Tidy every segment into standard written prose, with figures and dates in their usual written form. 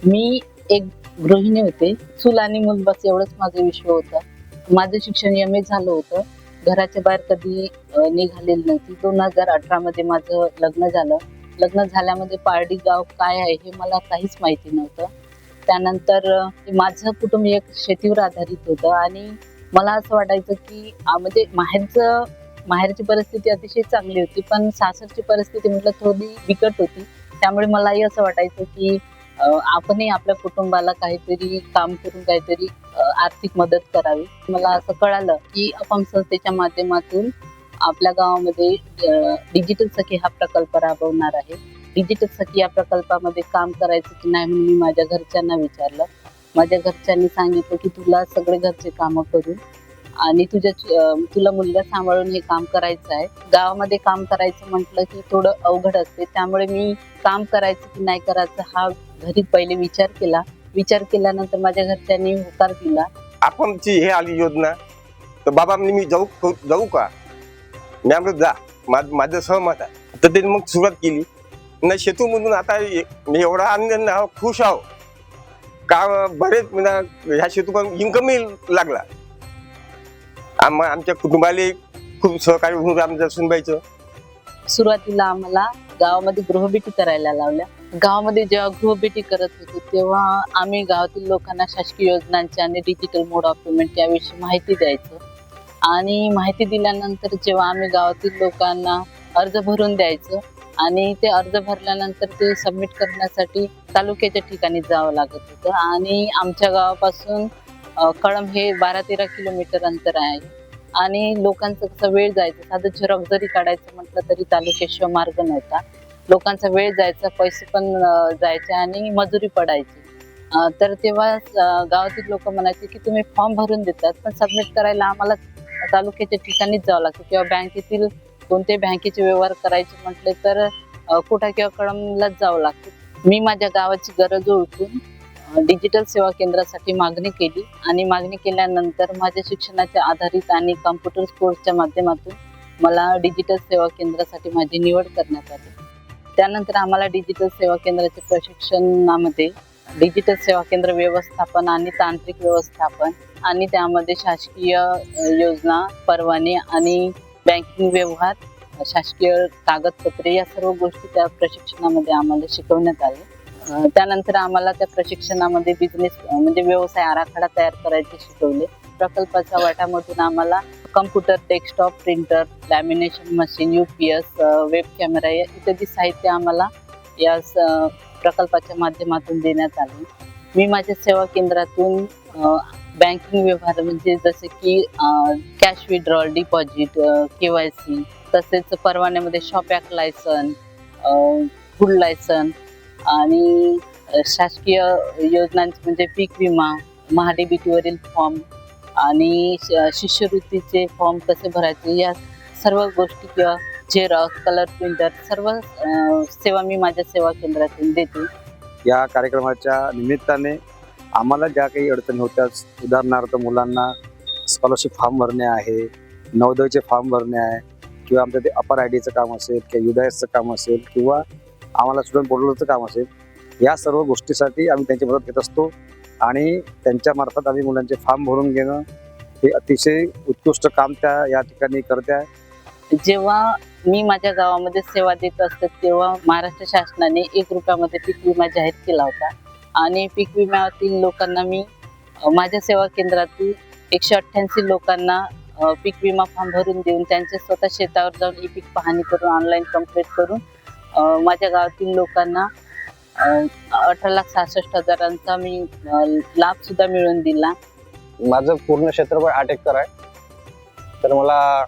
मी एक गृहिणी होते. चूल आणि मूल बस एवढंच माझं विश्व होतं. माझं शिक्षण एम ए झालं होतं. घराच्या बाहेर कधी निघालेली नव्हती. 2018 मध्ये माझं लग्न झालं. लग्न झाल्यामध्ये पारडी गाव काय आहे हे मला काहीच माहिती नव्हतं. त्यानंतर माझं कुटुंब एक शेतीवर आधारित होतं आणि मला असं वाटायचं की म्हणजे माहेरची परिस्थिती अतिशय चांगली होती, पण सासरची परिस्थिती म्हटलं थोडी बिकट होती. त्यामुळे मलाही असं वाटायचं की आपणही आपल्या कुटुंबाला काहीतरी काम करून काहीतरी आर्थिक मदत करावी. मला असं कळालं की अपाम संस्थेच्या माध्यमातून आपल्या गावामध्ये डिजिटल सखी हा प्रकल्प राबवणार आहे. डिजिटल सखी या प्रकल्पामध्ये काम करायचं की नाही म्हणून मी माझ्या घरच्यांना विचारलं. माझ्या घरच्यांनी सांगितलं की तुला सगळे घरचे कामं करून आणि तुला मुलगा सांभाळून हे काम करायचं आहे. गावामध्ये काम करायचं म्हटलं की थोडं अवघड असते. त्यामुळे मी काम करायचं की नाही करायचं हा घरी पहिले विचार केला. विचार केल्यानंतर माझ्या घरच्यांनी होकार दिला. आपणची हे आली योजना तर बाबा म्हणजे मी जाऊ का? मी आम्ही जा माझं सहमत आहे. तर त्यांनी मग सुरुवात केली. ना शेतूमधून आता मी एवढा आनंद आहो, खुश आहो का बरेच ह्या शेतूपासून इन्कमही लागला. आमच्या कुटुंबाला खूप सहकार्य होऊन आमच्या सुनबाईचं. सुरुवातीला आम्हाला गावामध्ये गृहभेटी करायला लावल्या. गावामध्ये जेव्हा गृहभेटी करत होतो तेव्हा आम्ही गावातील लोकांना शासकीय योजनांची आणि डिजिटल मोड ऑफ पेमेंट याविषयी माहिती द्यायचो. आणि माहिती दिल्यानंतर जेव्हा आम्ही गावातील लोकांना अर्ज भरून द्यायचो आणि ते अर्ज भरल्यानंतर ते सबमिट करण्यासाठी तालुक्याच्या ठिकाणी जावं लागत होतं. आणि आमच्या गावापासून कळंब हे 12-13 किलोमीटर अंतर आहे आणि लोकांचा कसा वेळ जायचा. साधं झेरॉक्स जरी काढायचं म्हटलं तरी तालुक्याशिवाय मार्ग नव्हता. लोकांचा वेळ जायचा, पैसे पण जायचे आणि मजुरी पडायची. तर तेव्हा गावातील लोक म्हणायचे की तुम्ही फॉर्म भरून देतात पण सबमिट करायला आम्हाला तालुक्याच्या ठिकाणीच जावं लागतं किंवा बँकेतील कोणत्याही बँकेचे व्यवहार करायचे म्हटले तर कुठा किंवा कळंबलाच जावं लागतं. मी माझ्या गावाची गरज ओळखून डिजिटल सेवा केंद्रासाठी मागणी केली आणि मागणी केल्यानंतर माझ्या शिक्षणाच्या आधारित आणि कॉम्प्युटर कोर्सच्या माध्यमातून मला डिजिटल सेवा केंद्रासाठी माझी निवड करण्यात आली. त्यानंतर आम्हाला डिजिटल सेवा केंद्राच्या प्रशिक्षणामध्ये डिजिटल सेवा केंद्र व्यवस्थापन आणि तांत्रिक व्यवस्थापन आणि त्यामध्ये शासकीय योजना, परवाने आणि बँकिंग व्यवहार, शासकीय कागदपत्रे या सर्व गोष्टी त्या प्रशिक्षणामध्ये आम्हाला शिकवण्यात आले. त्यानंतर आम्हाला त्या प्रशिक्षणामध्ये बिझनेस म्हणजे व्यवसाय आराखडा तयार करायचे शिकवले. प्रकल्पाच्या वाटामधून आम्हाला computer, desktop, printer, lamination machine, UPS, web camera इत्यादी साहित्य आम्हाला या प्रकल्पाच्या माध्यमातून देण्यात आले. मी माझ्या सेवा केंद्रातून बँकिंग व्यवहार म्हणजे जसे की कॅश विड्रॉल, डिपॉझिट, KYC, तसेच परवान्यामध्ये shop act license, food license आणि शासकीय योजनांचे म्हणजे पीक विमा, महाडीबीटीवरील फॉर्म आणि शिष्यवृत्तीचे फॉर्म कसे भरायचे या सर्व गोष्टी किंवा झेरॉक्स, कलर प्रिंटर सर्व सेवा मी माझ्या सेवा केंद्रातून देते. या कार्यक्रमाच्या निमित्ताने आम्हाला ज्या काही अडचणी होत्या, उदाहरणार्थ मुलांना स्कॉलरशिप फॉर्म भरणे आहे, नवोदयचे फॉर्म भरणे आहे किंवा आमचं ते अपर IDचं काम असेल किंवा UDASचं काम असेल किंवा आम्हाला स्टुडंट पोर्टलचं काम असेल, या सर्व गोष्टीसाठी आम्ही त्यांची मदत घेत असतो आणि त्यांच्यामार्फत आम्ही मुलांचे फॉर्म भरून घेणं हे अतिशय उत्कृष्ट काम त्या या ठिकाणी करते आहे. जेव्हा मी माझ्या गावामध्ये सेवा देत असते तेव्हा महाराष्ट्र शासनाने 1 रुपयामध्ये पीक विमा जाहीर केला होता आणि पीक विम्यातील लोकांना मी माझ्या सेवा केंद्रातून 188 लोकांना पीक विमा फॉर्म भरून देऊन त्यांच्या स्वतः शेतावर जाऊन ई पीक पाहणी करून ऑनलाईन कंप्लीट करून माझ्या गावातील लोकांना 18,66,000चा मी लाभ सुद्धा मिळवून दिला. माझं पूर्ण क्षेत्रफळ 8 एकर आहे. तर मला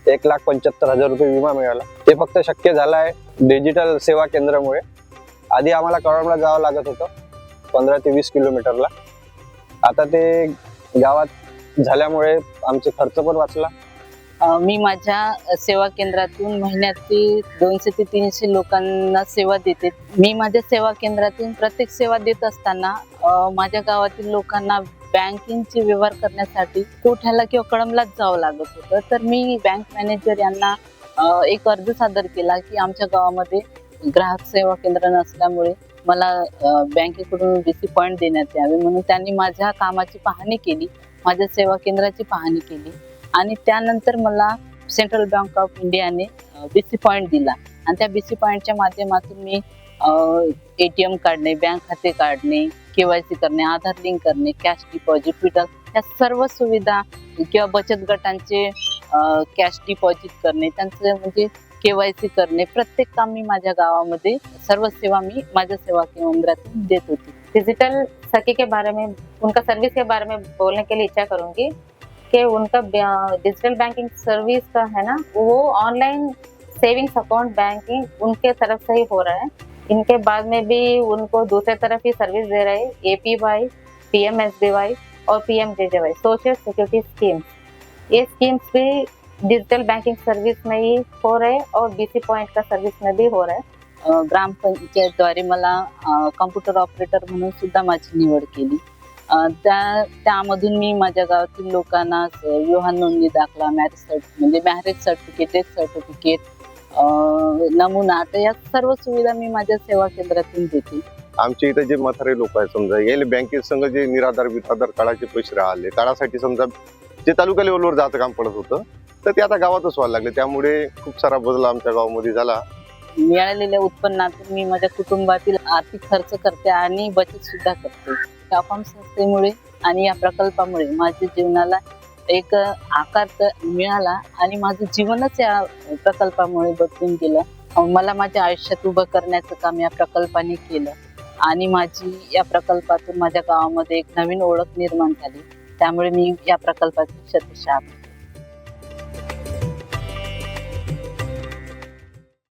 1,75,000 रुपये विमा मिळाला. ते फक्त शक्य झालं आहे डिजिटल सेवा केंद्रामुळे. आधी आम्हाला कळंबला जावं लागत होतं 15 ते 20 किलोमीटरला. आता ते गावात झाल्यामुळे आमचे खर्च पण वाचला. मी माझ्या सेवा केंद्रातून महिन्याची 200 ते 300 लोकांना सेवा देते. मी माझ्या सेवा केंद्रातून प्रत्येक सेवा देत असताना माझ्या गावातील लोकांना बँकिंगचे व्यवहार करण्यासाठी कोठ्याला किंवा कळंबलाच जावं लागत होतं. तर मी बँक मॅनेजर यांना एक अर्ज सादर केला की आमच्या गावामध्ये ग्राहक सेवा केंद्र नसल्यामुळे मला बँकेकडून BC पॉईंट देण्यात यावे म्हणून त्यांनी माझ्या कामाची पाहणी केली, माझ्या सेवा केंद्राची पाहणी केली आणि त्यानंतर मला सेंट्रल बँक ऑफ इंडियाने BC पॉईंट दिला आणि त्या BC पॉईंटच्या माध्यमातून मी ATM काढणे, बँक खाते काढणे, KYC करणे, आधार लिंक करणे, कॅश डिपॉझिट, विड्रॉल या सर्व सुविधा किंवा बचत गटांचे कॅश डिपॉझिट करणे, त्यांचं म्हणजे KYC करणे, प्रत्येक काम मी माझ्या गावामध्ये सर्व सेवा मी माझ्या सेवा केंद्रातून देत होती. डिजिटल सखी के बारे में, उनका सर्विस के बारे में बोलने के लिए इच्छा करूंगी कि उनका डिजिटल बैंकिंग सर्विस का है ना, वो ऑनलाइन सेविंग्स अकाउंट बैंकिंग उनके तरफ से ही हो रहा है. इनके बाद में भी उनको दूसरे तरफ ही सर्विस दे रहे हैं, APY, PMSBY और PMJJY सोशल सिक्योरिटी स्कीम्स. ये स्कीम्स भी डिजिटल बैंकिंग सर्विस में ही हो रहे हैं और BC पॉइंट का सर्विस में भी हो रहा है. ग्रामपंचायतद्वारे मला कॉम्प्युटर ऑपरेटर म्हणून सुद्धा माझी निवड केली. त्यामधून मी माझ्या गावातील लोकांना विवाह नोंदणी दाखला, मॅरेज सर्टिफिकेट, डेथ सर्टिफिकेट, नमुना तर या सर्व सुविधा मी माझ्या सेवा केंद्रातून देते. आमच्या इथे जे म्हातारे लोक आहेत समजा यायला बँकेत संघ जे निराधार बिराधार काढायचे पैसे राहिले काढासाठी समजा जे तालुका लेवलवर जायचं काम पडत होतं तर ते आता गावातच व्हायला लागले. त्यामुळे खूप सारा बदल आमच्या गावामध्ये झाला. मिळालेल्या उत्पन्नातून मी माझ्या कुटुंबातील आर्थिक खर्च करते आणि बचत सुद्धा करते. अफाम संस्थेमुळे आणि या प्रकल्पामुळे माझ्या जीवनाला एक आकार मिळाला आणि माझं जीवनच या प्रकल्पामुळे बदलून गेलं. मला माझ्या आयुष्यात उभं करण्याचं काम या प्रकल्पाने केलं आणि माझी या प्रकल्पातून माझ्या गावामध्ये एक नवीन ओळख निर्माण झाली. त्यामुळे मी या प्रकल्पाची शतशः